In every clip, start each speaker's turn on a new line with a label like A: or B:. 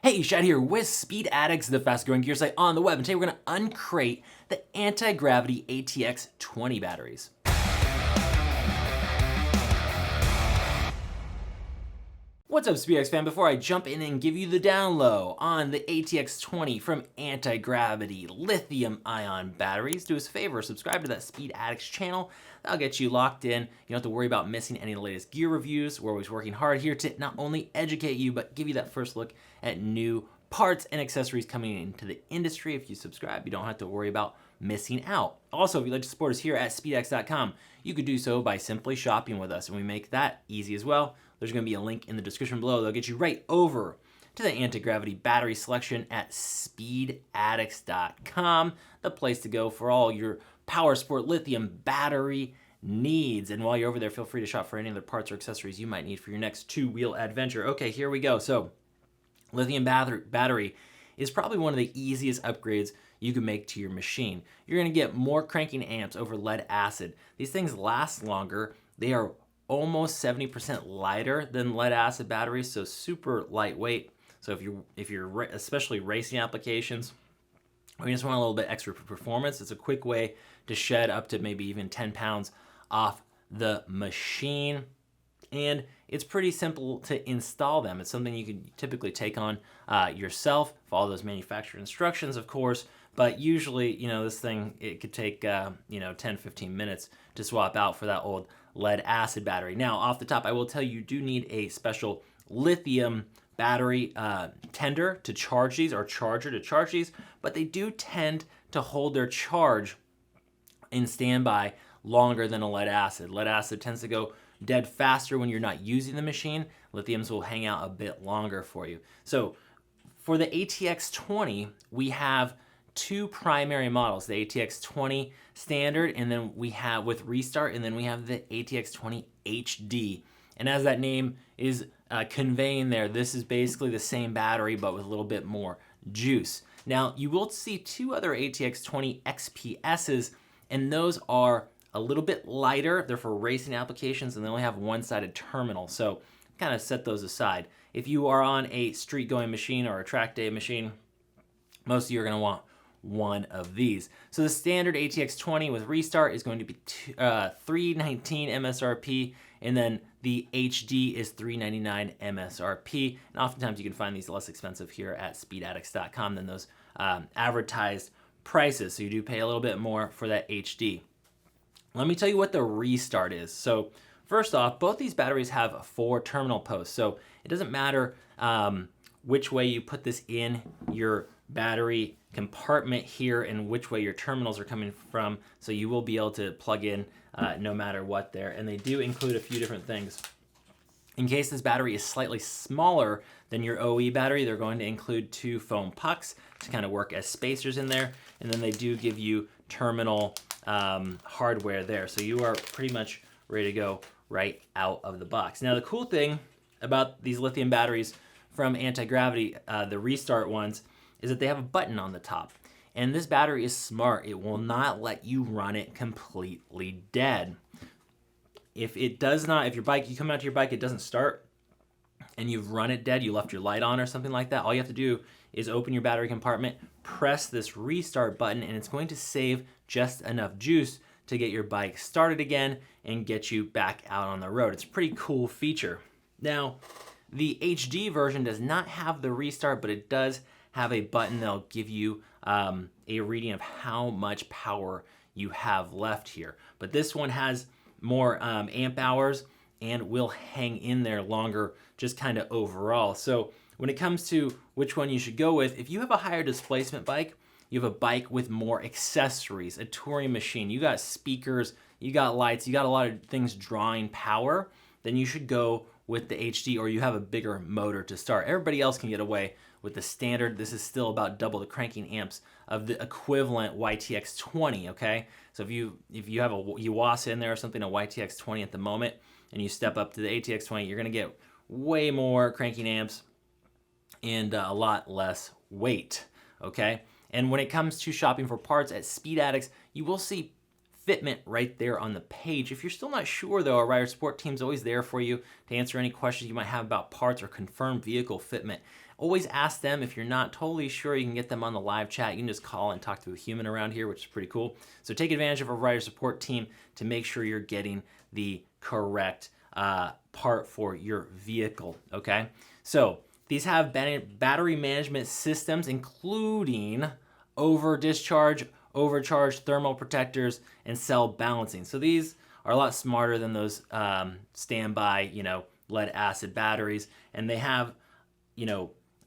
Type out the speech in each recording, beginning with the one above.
A: Hey, Shad here with Speed Addicts, the fast growing gear site on the web, and today we're going to uncrate the Antigravity ATX-20 batteries. What's up, SpeedX fan? Before I jump in and give you the down low on the ATX-20 from Antigravity Lithium-ion batteries, do us a favor, subscribe to that Speed Addicts channel. That'll get you locked in. You don't have to worry about missing any of the latest gear reviews. We're always working hard here to not only educate you, but give you that first look at new parts and accessories coming into the industry. If you subscribe, you don't have to worry about missing out. Also, if you'd like to support us here at speedx.com, you could do so by simply shopping with us, and we make that easy as well. There's going to be a link in the description below that'll get you right over to the anti-gravity battery selection at speedaddicts.com, the place to go for all your power sport lithium battery needs. And while you're over there, feel free to shop for any other parts or accessories you might need for your next two-wheel adventure. Okay, here we go. So, lithium battery is probably one of the easiest upgrades you can make to your machine. You're going to get more cranking amps over lead acid. These things last longer. They are almost 70% lighter than lead acid batteries, so super lightweight. So if you're especially racing applications, or you just want a little bit extra performance, it's a quick way to shed up to maybe even 10 pounds off the machine. And it's pretty simple to install them. It's something you can typically take on yourself, follow those manufacturer instructions, of course, but usually, this thing, it could take, 10, 15 minutes to swap out for that old lead acid battery. Now, off the top, I will tell you, you do need a special lithium battery tender to charge these, or charger to charge these, but they do tend to hold their charge in standby longer than a lead acid. Lead acid tends to go dead faster when you're not using the machine. Lithiums will hang out a bit longer for you. So for the ATX-20, we have two primary models, the ATX-20 standard, and then we have with restart, and then we have the ATX-20 HD. And as that name is conveying there, this is basically the same battery, but with a little bit more juice. Now, you will see two other ATX-20 XPSs, and those are a little bit lighter. They're for racing applications, and they only have one-sided terminal. So kind of set those aside. If you are on a street-going machine or a track day machine, most of you are going to want one of these. So the standard ATX-20 with restart is going to be $319 MSRP, and then the HD is $399 MSRP. And oftentimes you can find these less expensive here at speedaddicts.com than those advertised prices. So you do pay a little bit more for that HD. Let me tell you what the restart is. So first off, both these batteries have 4 terminal posts. So it doesn't matter which way you put this in your battery compartment here and which way your terminals are coming from. So you will be able to plug in no matter what there. And they do include a few different things. In case this battery is slightly smaller than your OE battery, they're going to include 2 foam pucks to kind of work as spacers in there. And then they do give you terminal hardware there. So you are pretty much ready to go right out of the box. Now, the cool thing about these lithium batteries from Antigravity, the restart ones, is that they have a button on the top. And this battery is smart. It will not let you run it completely dead. If it does not, if your bike, you come out to your bike, it doesn't start, and you've run it dead, you left your light on or something like that, all you have to do is open your battery compartment, press this restart button, and it's going to save just enough juice to get your bike started again and get you back out on the road. It's a pretty cool feature. Now, the HD version does not have the restart, but it does have a button that'll give you a reading of how much power you have left here. But this one has more amp hours and will hang in there longer, just kind of overall. So when it comes to which one you should go with, if you have a higher displacement bike, you have a bike with more accessories, a touring machine, you got speakers, you got lights, you got a lot of things drawing power, then you should go with the HD, or you have a bigger motor to start. Everybody else can get away with the standard. This is still about double the cranking amps of the equivalent YTX-20, okay? So if you have a Yuasa in there or something, a YTX-20 at the moment, and you step up to the ATX-20, you're gonna get way more cranking amps and a lot less weight, okay? And when it comes to shopping for parts at Speed Addicts, you will see fitment right there on the page. If you're still not sure though, our rider support team's always there for you to answer any questions you might have about parts or confirm vehicle fitment. Always ask them. If you're not totally sure, you can get them on the live chat. You can just call and talk to a human around here, which is pretty cool. So take advantage of our rider support team to make sure you're getting the correct part for your vehicle, okay? So these have battery management systems, including over-discharge, overcharge, thermal protectors, and cell balancing. So these are a lot smarter than those standby, lead acid batteries, and they have,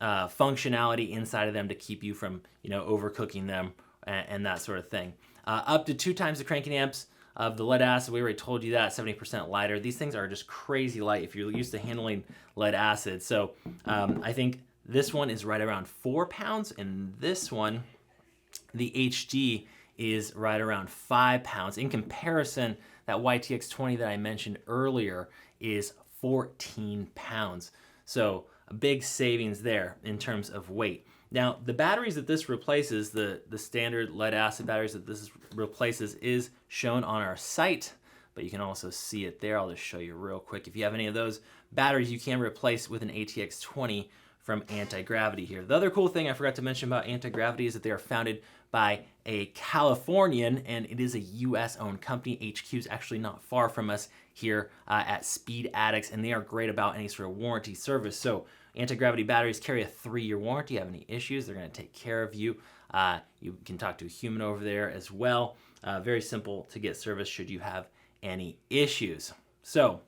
A: functionality inside of them to keep you from, overcooking them and that sort of thing. Up to 2 times the cranking amps of the lead acid. We already told you that, 70% lighter. These things are just crazy light if you're used to handling lead acid. So I think this one is right around 4 pounds, and this one, the HD, is right around 5 pounds. In comparison, that YTX-20 that I mentioned earlier is 14 pounds. So a big savings there in terms of weight. Now, the batteries that this replaces, the standard lead acid batteries that this replaces, is shown on our site, but you can also see it there. I'll just show you real quick. If you have any of those batteries, you can replace with an ATX-20 from Antigravity here. The other cool thing I forgot to mention about Antigravity is that they are founded by a Californian, and it is a US-owned company. HQ is actually not far from us here at Speed Addicts, and they are great about any sort of warranty service. So Antigravity batteries carry a 3-year warranty. You have any issues, they're going to take care of you. You can talk to a human over there as well. Very simple to get service should you have any issues. So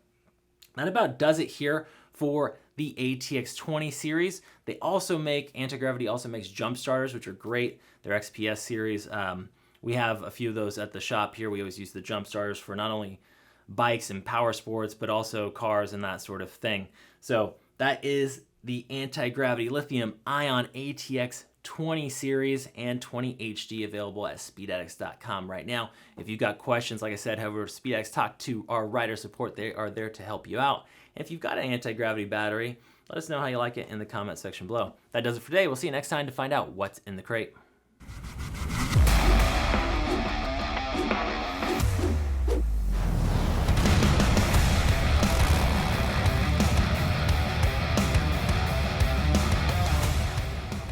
A: that about does it here for the ATX-20 series. They also make, Antigravity also makes jump starters, which are great. Their XPS series. We have a few of those at the shop here. We always use the jump starters for not only bikes and power sports, but also cars and that sort of thing. So that is the Antigravity Lithium Ion ATX-20 series and 20 HD, available at speedaddicts.com right now. If you've got questions, like I said, head over to Speed Addicts, talk to our rider support. They are there to help you out. If you've got an Antigravity battery, let us know how you like it in the comment section below. That does it for today. We'll see you next time to find out what's in the crate.